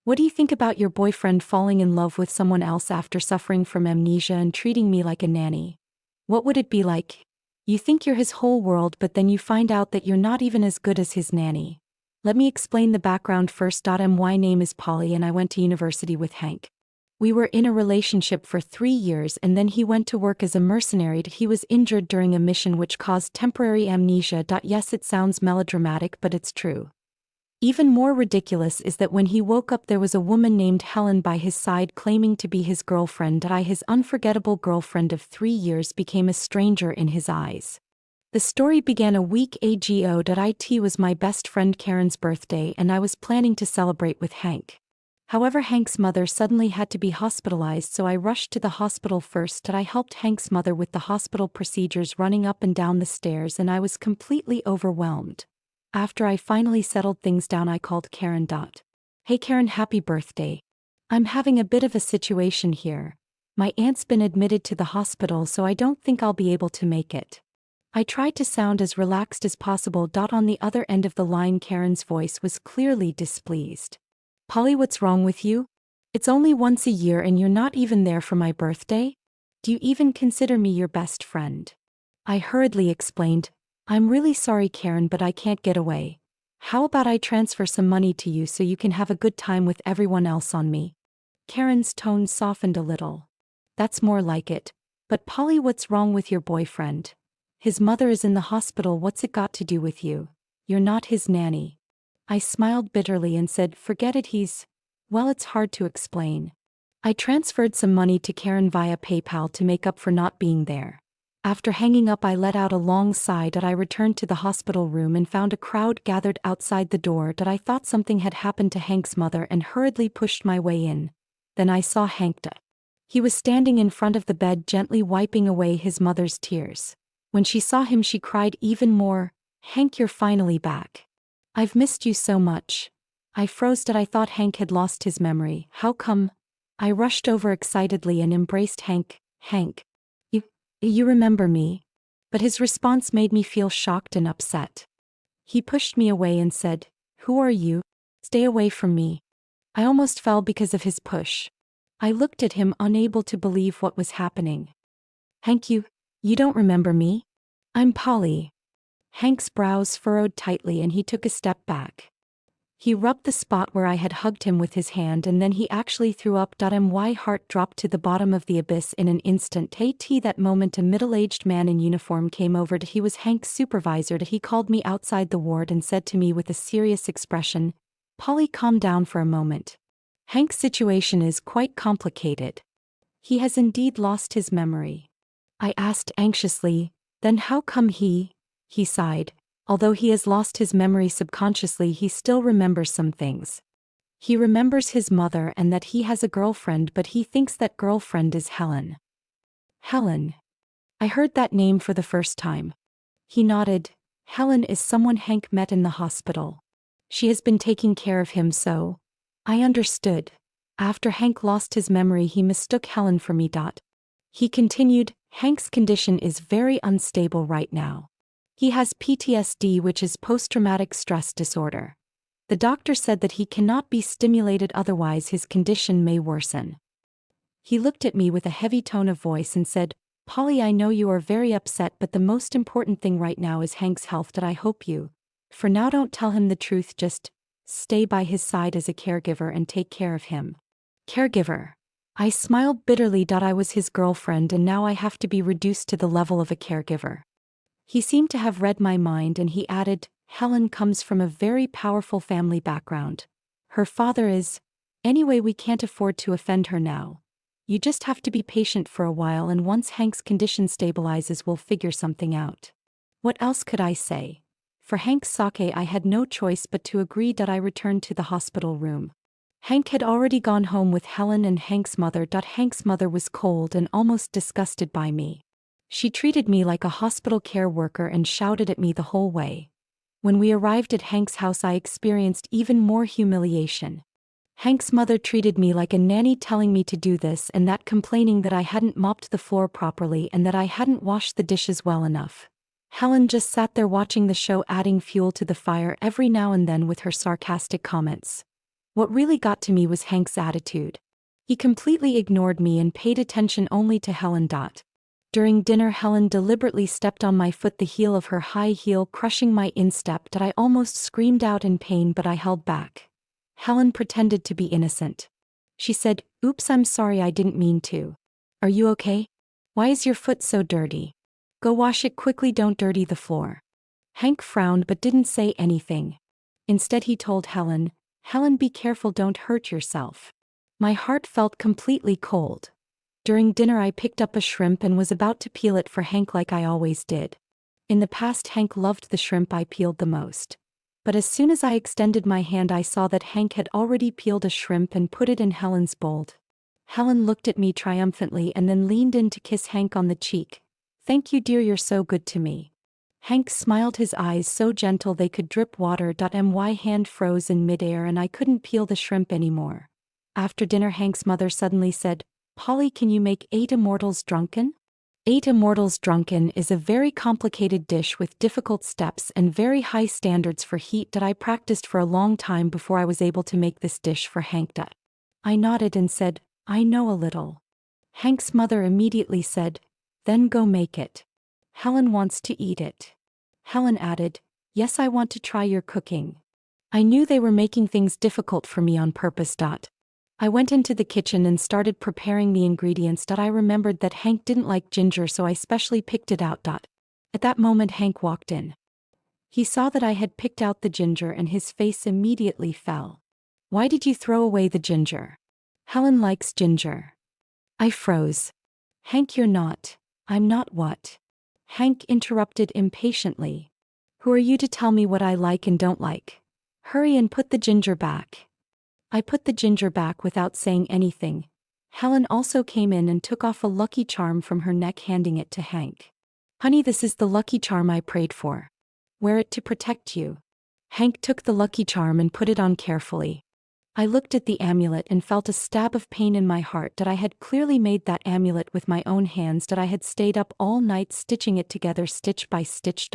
What do you think about your boyfriend falling in love with someone else after suffering from amnesia and treating me like a nanny? What would it be like? You think you're his whole world, but then you find out that you're not even as good as his nanny. Let me explain the background first. My name is Polly and I went to university with Hank. We were in a relationship for 3 years and then he went to work as a mercenary. He was injured during a mission which caused temporary amnesia. Yes, it sounds melodramatic, but it's true. Even more ridiculous is that when he woke up there was a woman named Helen by his side claiming to be his girlfriend. His unforgettable girlfriend of 3 years became a stranger in his eyes. The story began a week ago. It was my best friend Karen's birthday and I was planning to celebrate with Hank. However, Hank's mother suddenly had to be hospitalized, so I rushed to the hospital first. I helped Hank's mother with the hospital procedures, running up and down the stairs, and I was completely overwhelmed. After I finally settled things down, I called Karen. Hey Karen, happy birthday. I'm having a bit of a situation here. My aunt's been admitted to the hospital, so I don't think I'll be able to make it. I tried to sound as relaxed as possible. On the other end of the line, Karen's voice was clearly displeased. Polly, what's wrong with you? It's only once a year and you're not even there for my birthday? Do you even consider me your best friend? I hurriedly explained, I'm really sorry Karen, but I can't get away. How about I transfer some money to you so you can have a good time with everyone else on me? Karen's tone softened a little. That's more like it. But Polly, what's wrong with your boyfriend? His mother is in the hospital. What's it got to do with you? You're not his nanny. I smiled bitterly and said, forget it, well, it's hard to explain. I transferred some money to Karen via PayPal to make up for not being there. After hanging up, I let out a long sigh. I returned to the hospital room and found a crowd gathered outside the door. I thought something had happened to Hank's mother and hurriedly pushed my way in. Then I saw Hank. He was standing in front of the bed, gently wiping away his mother's tears. When she saw him, she cried even more, Hank, you're finally back. I've missed you so much. I froze. I thought Hank had lost his memory. How come? I rushed over excitedly and embraced Hank. Hank. You remember me? But his response made me feel shocked and upset. He pushed me away and said, who are you? Stay away from me. I almost fell because of his push. I looked at him, unable to believe what was happening. Hank, you don't remember me? I'm Polly. Hank's brows furrowed tightly and he took a step back. He rubbed the spot where I had hugged him with his hand and then he actually threw up. My heart dropped to the bottom of the abyss in an instant. That moment a middle-aged man in uniform came over. He was Hank's supervisor. He called me outside the ward and said to me with a serious expression, Polly, calm down for a moment. Hank's situation is quite complicated. He has indeed lost his memory. I asked anxiously, then how come he sighed. Although he has lost his memory subconsciously, he still remembers some things. He remembers his mother and that he has a girlfriend, but he thinks that girlfriend is Helen. Helen. I heard that name for the first time. He nodded. Helen is someone Hank met in the hospital. She has been taking care of him, so I understood. After Hank lost his memory, he mistook Helen for me. He continued, Hank's condition is very unstable right now. He has PTSD, which is post-traumatic stress disorder. The doctor said that he cannot be stimulated, otherwise his condition may worsen. He looked at me with a heavy tone of voice and said, Polly, I know you are very upset, but the most important thing right now is Hank's health. I hope you, for now, don't tell him the truth, just stay by his side as a caregiver and take care of him. Caregiver. I smiled bitterly. I was his girlfriend and now I have to be reduced to the level of a caregiver. He seemed to have read my mind and he added, Helen comes from a very powerful family background. Her father is. Anyway, we can't afford to offend her now. You just have to be patient for a while and once Hank's condition stabilizes, we'll figure something out. What else could I say? For Hank's sake, I had no choice but to agree. I returned to the hospital room. Hank had already gone home with Helen and Hank's mother. Hank's mother was cold and almost disgusted by me. She treated me like a hospital care worker and shouted at me the whole way. When we arrived at Hank's house, I experienced even more humiliation. Hank's mother treated me like a nanny, telling me to do this and that, complaining that I hadn't mopped the floor properly and that I hadn't washed the dishes well enough. Helen just sat there watching the show, adding fuel to the fire every now and then with her sarcastic comments. What really got to me was Hank's attitude. He completely ignored me and paid attention only to Helen. During dinner, Helen deliberately stepped on my foot, the heel of her high heel crushing my instep. I almost screamed out in pain, but I held back. Helen pretended to be innocent. She said, "Oops, I'm sorry, I didn't mean to. Are you okay? Why is your foot so dirty? Go wash it quickly, don't dirty the floor." Hank frowned but didn't say anything. Instead he told Helen, "Helen, be careful, don't hurt yourself." My heart felt completely cold. During dinner I picked up a shrimp and was about to peel it for Hank like I always did. In the past Hank loved the shrimp I peeled the most. But as soon as I extended my hand I saw that Hank had already peeled a shrimp and put it in Helen's bowl. Helen looked at me triumphantly and then leaned in to kiss Hank on the cheek. "Thank you, dear, you're so good to me." Hank smiled, his eyes so gentle they could drip water. My hand froze in midair and I couldn't peel the shrimp anymore. After dinner Hank's mother suddenly said, "Polly, can you make 8 immortals drunken?" 8 immortals drunken is a very complicated dish with difficult steps and very high standards for heat that I practiced for a long time before I was able to make this dish for Hank. I nodded and said, "I know a little." Hank's mother immediately said, "Then go make it. Helen wants to eat it." Helen added, "Yes, I want to try your cooking." I knew they were making things difficult for me on purpose. I went into the kitchen and started preparing the ingredients. I remembered that Hank didn't like ginger, so I specially picked it out. At that moment Hank walked in. He saw that I had picked out the ginger and his face immediately fell. "Why did you throw away the ginger?" "Helen likes ginger." I froze. "Hank, you're not." "I'm not what?" Hank interrupted impatiently. "Who are you to tell me what I like and don't like? Hurry and put the ginger back." I put the ginger back without saying anything. Helen also came in and took off a lucky charm from her neck, handing it to Hank. "Honey, this is the lucky charm I prayed for. Wear it to protect you." Hank took the lucky charm and put it on carefully. I looked at the amulet and felt a stab of pain in my heart. I had clearly made that amulet with my own hands. I had stayed up all night stitching it together stitch by stitch.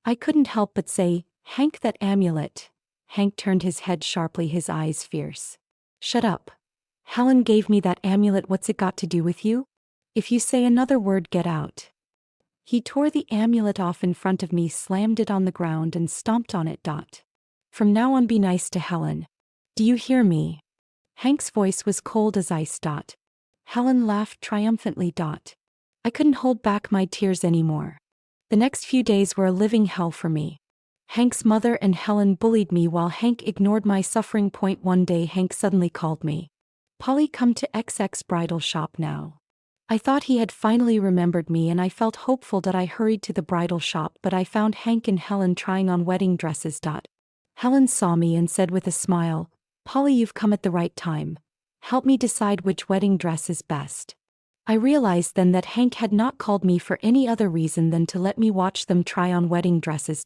I couldn't help but say, "Hank, that amulet." Hank turned his head sharply, his eyes fierce. "Shut up. Helen gave me that amulet. What's it got to do with you? If you say another word, get out." He tore the amulet off in front of me, slammed it on the ground and stomped on it. "From now on, be nice to Helen. Do you hear me?" Hank's voice was cold as ice. Helen laughed triumphantly. I couldn't hold back my tears anymore. The next few days were a living hell for me. Hank's mother and Helen bullied me while Hank ignored my suffering. One day Hank suddenly called me. "Polly, come to XX bridal shop now." I thought he had finally remembered me and I felt hopeful. I hurried to the bridal shop, but I found Hank and Helen trying on wedding dresses. Helen saw me and said with a smile, "Polly, you've come at the right time. Help me decide which wedding dress is best." I realized then that Hank had not called me for any other reason than to let me watch them try on wedding dresses.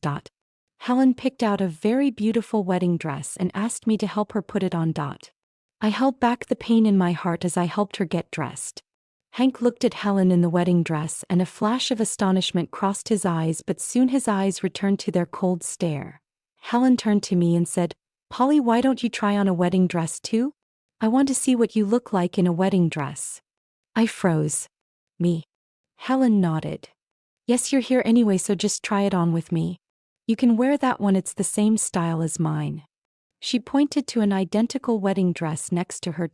Helen picked out a very beautiful wedding dress and asked me to help her put it on. I held back the pain in my heart as I helped her get dressed. Hank looked at Helen in the wedding dress and a flash of astonishment crossed his eyes, but soon his eyes returned to their cold stare. Helen turned to me and said, "Polly, why don't you try on a wedding dress too? I want to see what you look like in a wedding dress." I froze. "Me?" Helen nodded. "Yes, you're here anyway, so just try it on with me. You can wear that one, it's the same style as mine." She pointed to an identical wedding dress next to her.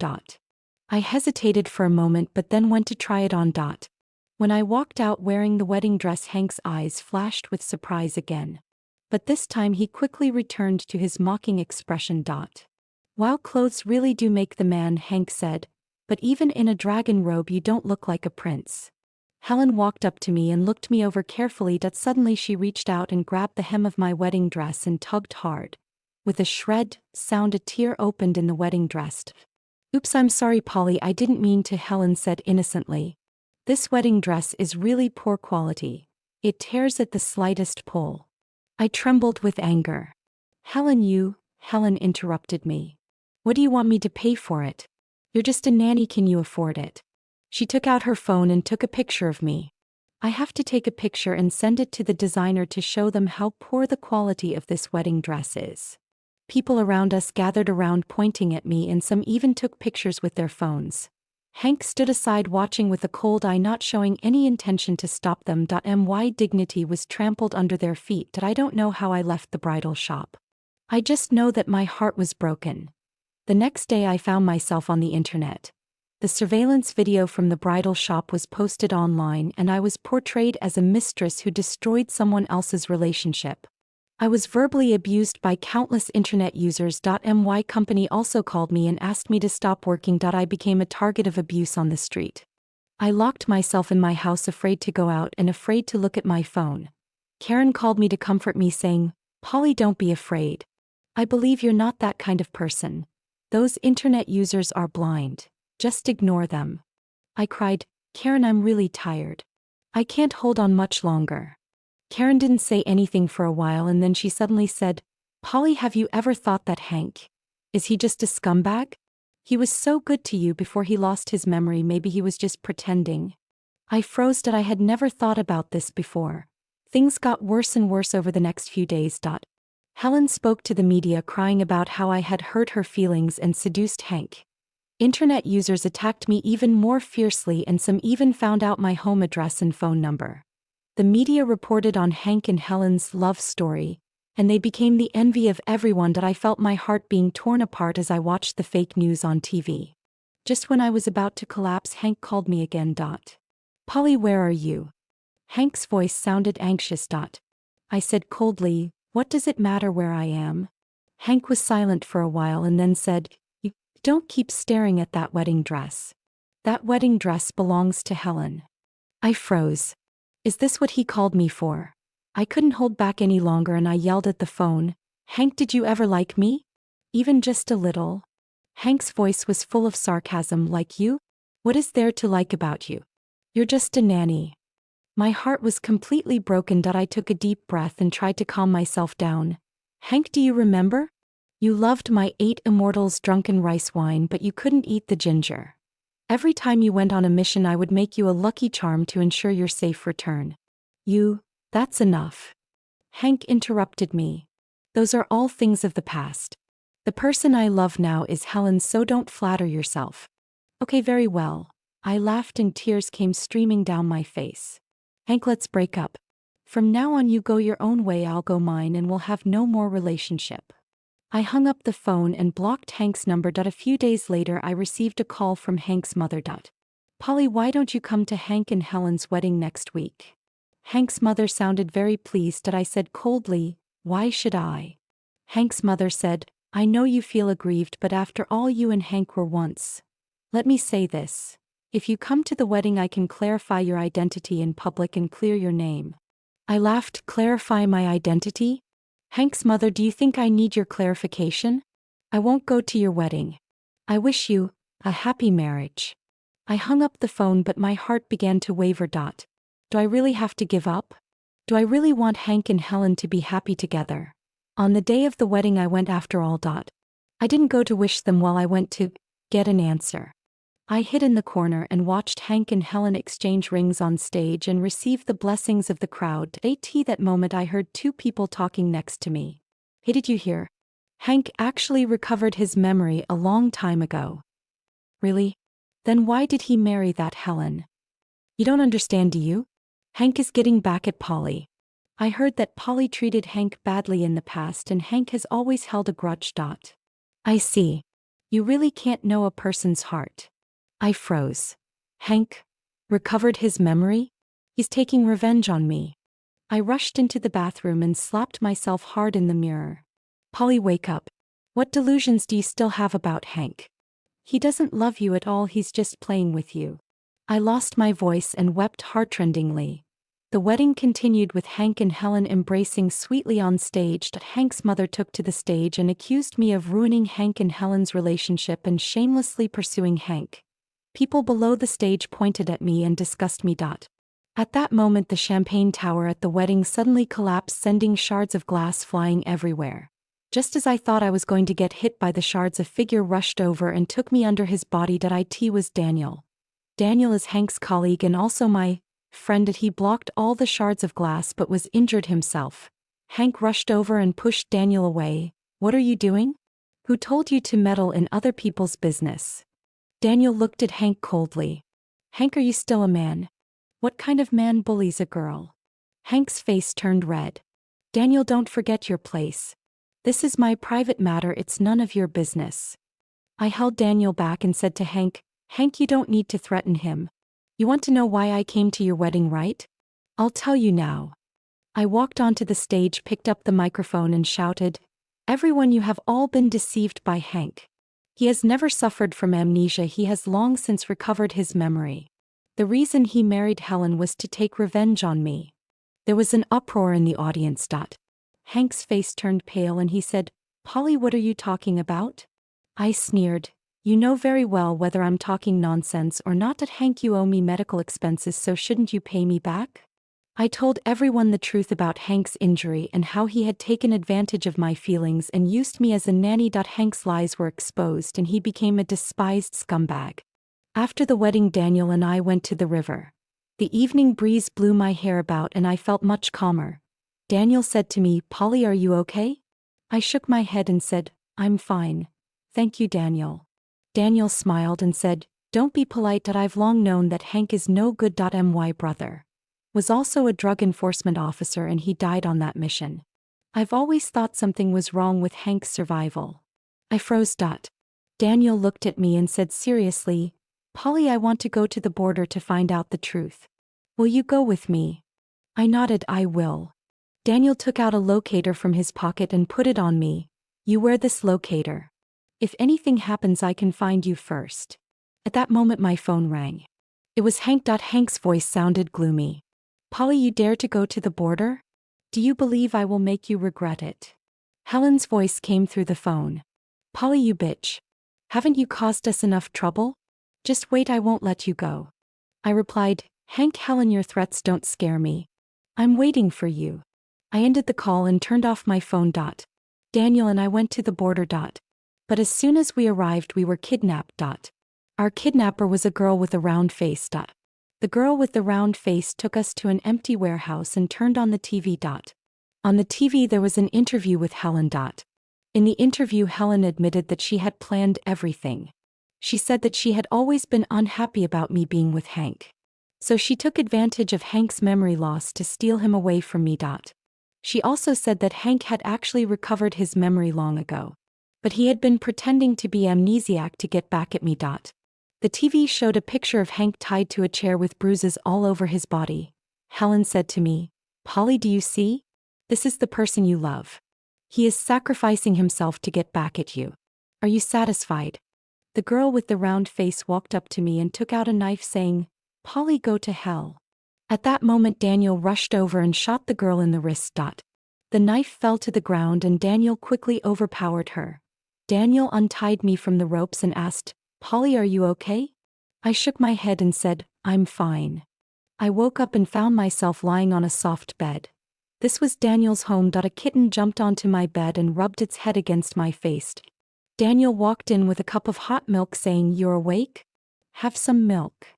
I hesitated for a moment but then went to try it on. When I walked out wearing the wedding dress, Hank's eyes flashed with surprise again. But this time he quickly returned to his mocking expression. "Wow, clothes really do make the man," Hank said, "but even in a dragon robe you don't look like a prince." Helen walked up to me and looked me over carefully. Suddenly she reached out and grabbed the hem of my wedding dress and tugged hard. With a shred sound, a tear opened in the wedding dress. "Oops, I'm sorry, Polly, I didn't mean to," Helen said innocently. "This wedding dress is really poor quality. It tears at the slightest pull." I trembled with anger. Helen interrupted me. "What do you want me to pay for it? You're just a nanny, can you afford it?" She took out her phone and took a picture of me. "I have to take a picture and send it to the designer to show them how poor the quality of this wedding dress is." People around us gathered around pointing at me, and some even took pictures with their phones. Hank stood aside watching with a cold eye, not showing any intention to stop them. My dignity was trampled under their feet. I don't know how I left the bridal shop. I just know that my heart was broken. The next day I found myself on the internet. The surveillance video from the bridal shop was posted online, and I was portrayed as a mistress who destroyed someone else's relationship. I was verbally abused by countless internet users. My company also called me and asked me to stop working. I became a target of abuse on the street. I locked myself in my house, afraid to go out and afraid to look at my phone. Karen called me to comfort me, saying, "Polly, don't be afraid. I believe you're not that kind of person. Those internet users are blind. Just ignore them." I cried, "Karen, I'm really tired. I can't hold on much longer." Karen didn't say anything for a while, and then she suddenly said, "Polly, have you ever thought that Hank? Is he just a scumbag? He was so good to you before he lost his memory. Maybe he was just pretending." I froze. I had never thought about this before. Things got worse and worse over the next few days. Helen spoke to the media, crying about how I had hurt her feelings and seduced Hank. Internet users attacked me even more fiercely, and some even found out my home address and phone number. The media reported on Hank and Helen's love story, and they became the envy of everyone. I felt my heart being torn apart as I watched the fake news on TV. Just when I was about to collapse, Hank called me again. "Polly, where are you?" Hank's voice sounded anxious. I said coldly, "What does it matter where I am?" Hank was silent for a while and then said, "You don't keep staring at that wedding dress. That wedding dress belongs to Helen." I froze. Is this what he called me for? I couldn't hold back any longer, and I yelled at the phone, "Hank, did you ever like me? Even just a little?" Hank's voice was full of sarcasm. "Like you? What is there to like about you? You're just a nanny." My heart was completely broken. I took a deep breath and tried to calm myself down. "Hank, do you remember? You loved my 8 Immortals drunken rice wine, but you couldn't eat the ginger. Every time you went on a mission, I would make you a lucky charm to ensure your safe return." That's enough. Hank interrupted me. "Those are all things of the past. The person I love now is Helen, so don't flatter yourself." "Okay, very well." I laughed and tears came streaming down my face. "Hank, let's break up. From now on, you go your own way, I'll go mine, and we'll have no more relationship." I hung up the phone and blocked Hank's number. A few days later, I received a call from Hank's mother. "Polly, why don't you come to Hank and Helen's wedding next week?" Hank's mother sounded very pleased. I said coldly, "Why should I?" Hank's mother said, "I know you feel aggrieved, but after all, you and Hank were once. Let me say this. If you come to the wedding, I can clarify your identity in public and clear your name." I laughed. "Clarify my identity?" Hank's mother, "Do you think I need your clarification? I won't go to your wedding. I wish you a happy marriage." I hung up the phone, but my heart began to waver. Do I really have to give up? Do I really want Hank and Helen to be happy together? On the day of the wedding, I went after all. I didn't go to wish them well, I went to get an answer. I hid in the corner and watched Hank and Helen exchange rings on stage and receive the blessings of the crowd. At that moment, I heard 2 people talking next to me. "Hey, did you hear? Hank actually recovered his memory a long time ago." "Really? Then why did he marry that Helen?" "You don't understand, do you? Hank is getting back at Polly. I heard that Polly treated Hank badly in the past, and Hank has always held a grudge." "I see. You really can't know a person's heart." I froze. "Hank recovered his memory? He's taking revenge on me." I rushed into the bathroom and slapped myself hard in the mirror. "Polly, wake up. What delusions do you still have about Hank? He doesn't love you at all, he's just playing with you." I lost my voice and wept heartrendingly. The wedding continued with Hank and Helen embracing sweetly on stage. Hank's mother took to the stage and accused me of ruining Hank and Helen's relationship and shamelessly pursuing Hank. People below the stage pointed at me and discussed me. At that moment, the champagne tower at the wedding suddenly collapsed, sending shards of glass flying everywhere. Just as I thought I was going to get hit by the shards, a figure rushed over and took me under his body. It was Daniel. Daniel is Hank's colleague and also my friend. He blocked all the shards of glass but was injured himself. Hank rushed over and pushed Daniel away, What are you doing? Who told you to meddle in other people's business? Daniel looked at Hank coldly. Hank, are you still a man? What kind of man bullies a girl? Hank's face turned red. Daniel, don't forget your place. This is my private matter, it's none of your business. I held Daniel back and said to Hank, Hank, you don't need to threaten him. You want to know why I came to your wedding, right? I'll tell you now. I walked onto the stage, picked up the microphone and shouted, Everyone, you have all been deceived by Hank. He has never suffered from amnesia, he has long since recovered his memory. The reason he married Helen was to take revenge on me. There was an uproar in the audience. Hank's face turned pale and he said, Polly, what are you talking about? I sneered, You know very well whether I'm talking nonsense or not. Hank, you owe me medical expenses, so shouldn't you pay me back? I told everyone the truth about Hank's injury and how he had taken advantage of my feelings and used me as a nanny. Hank's lies were exposed and he became a despised scumbag. After the wedding, Daniel and I went to the river. The evening breeze blew my hair about and I felt much calmer. Daniel said to me, Polly, are you okay? I shook my head and said, I'm fine. Thank you, Daniel. Daniel smiled and said, Don't be polite. I've long known that Hank is no good. My brother was also a drug enforcement officer and he died on that mission. I've always thought something was wrong with Hank's survival. I froze. Daniel looked at me and said seriously, Polly, I want to go to the border to find out the truth. Will you go with me? I nodded, I will. Daniel took out a locator from his pocket and put it on me. You wear this locator. If anything happens, I can find you first. At that moment my phone rang. It was Hank. Hank's voice sounded gloomy. Polly, you dare to go to the border? Do you believe I will make you regret it? Helen's voice came through the phone. Polly, you bitch. Haven't you caused us enough trouble? Just wait, I won't let you go. I replied, Hank, Helen, your threats don't scare me. I'm waiting for you. I ended the call and turned off my phone. Daniel and I went to the border. But as soon as we arrived, we were kidnapped. Our kidnapper was a girl with a round face. The girl with the round face took us to an empty warehouse and turned on the TV. On the TV there was an interview with Helen. In the interview, Helen admitted that she had planned everything. She said that she had always been unhappy about me being with Hank. So she took advantage of Hank's memory loss to steal him away from me. She also said that Hank had actually recovered his memory long ago. But he had been pretending to be amnesiac to get back at me. The TV showed a picture of Hank tied to a chair with bruises all over his body. Helen said to me, Polly, do you see? This is the person you love. He is sacrificing himself to get back at you. Are you satisfied? The girl with the round face walked up to me and took out a knife, saying, Polly, go to hell. At that moment Daniel rushed over and shot the girl in the wrist. The knife fell to the ground and Daniel quickly overpowered her. Daniel untied me from the ropes and asked, Polly, are you okay? I shook my head and said, I'm fine. I woke up and found myself lying on a soft bed. This was Daniel's home. A kitten jumped onto my bed and rubbed its head against my face. Daniel walked in with a cup of hot milk, saying, You're awake? Have some milk.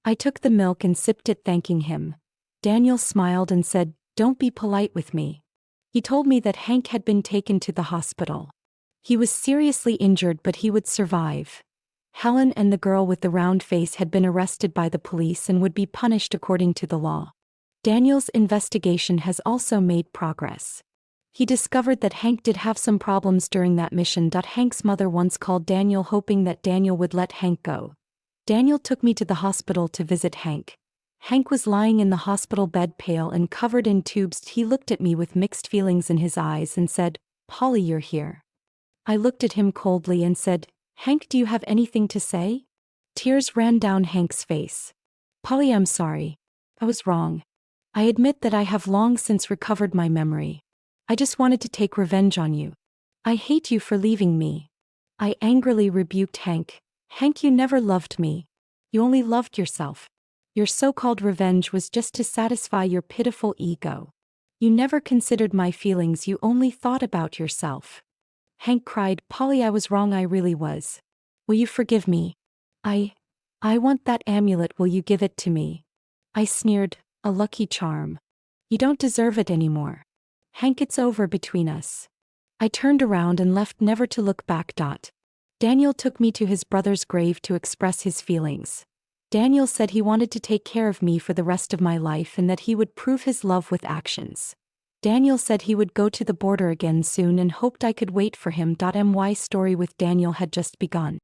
I took the milk and sipped it, thanking him. Daniel smiled and said, Don't be polite with me. He told me that Hank had been taken to the hospital. He was seriously injured, but he would survive. Helen and the girl with the round face had been arrested by the police and would be punished according to the law. Daniel's investigation has also made progress. He discovered that Hank did have some problems during that mission. Hank's mother once called Daniel, hoping that Daniel would let Hank go. Daniel took me to the hospital to visit Hank. Hank was lying in the hospital bed, pale and covered in tubes. He looked at me with mixed feelings in his eyes and said, Polly, you're here. I looked at him coldly and said, Hank, do you have anything to say? Tears ran down Hank's face. Polly, I'm sorry. I was wrong. I admit that I have long since recovered my memory. I just wanted to take revenge on you. I hate you for leaving me. I angrily rebuked Hank. Hank, you never loved me. You only loved yourself. Your so-called revenge was just to satisfy your pitiful ego. You never considered my feelings, you only thought about yourself. Hank cried, Polly, I was wrong, I really was. Will you forgive me? I want that amulet, will you give it to me? I sneered, a lucky charm. You don't deserve it anymore. Hank, it's over between us. I turned around and left, never to look back. Daniel took me to his brother's grave to express his feelings. Daniel said he wanted to take care of me for the rest of my life and that he would prove his love with actions. Daniel said he would go to the border again soon and hoped I could wait for him. My story with Daniel had just begun.